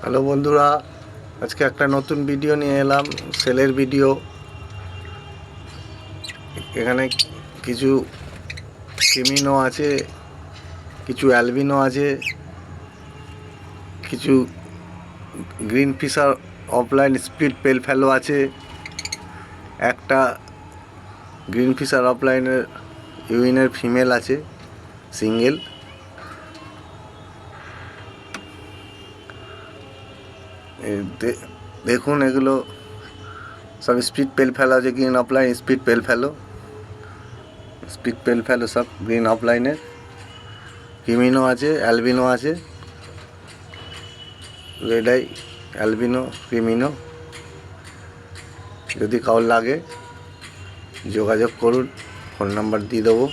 Hello বন্ধুরা, আজকে একটা নতুন ভিডিও নিয়ে এলাম, সেলের ভিডিও। এখানে কিছু ক্রিমিনো আছে, কিছু অ্যালবিনো আছে, কিছু গ্রিন ফিশার অফলাইন স্পিড পেল ফেলো আছে, একটা গ্রিন ফিশার অফলাইনের ইউইনের ফিমেল আছে, সিঙ্গেল। দেখুন, এগুলো সব স্পিড পেল ফেলো আছে, গ্রিন অফলাইন স্পিড পেল ফেলো সব গ্রিন অফলাইনের। ক্রিমিনো আছে, অ্যালবিনো আছে, রেড আই, অ্যালবিনো, ক্রিমিনো। যদি কারোর লাগে যোগাযোগ করুন, ফোন নাম্বার দিয়ে দেবো।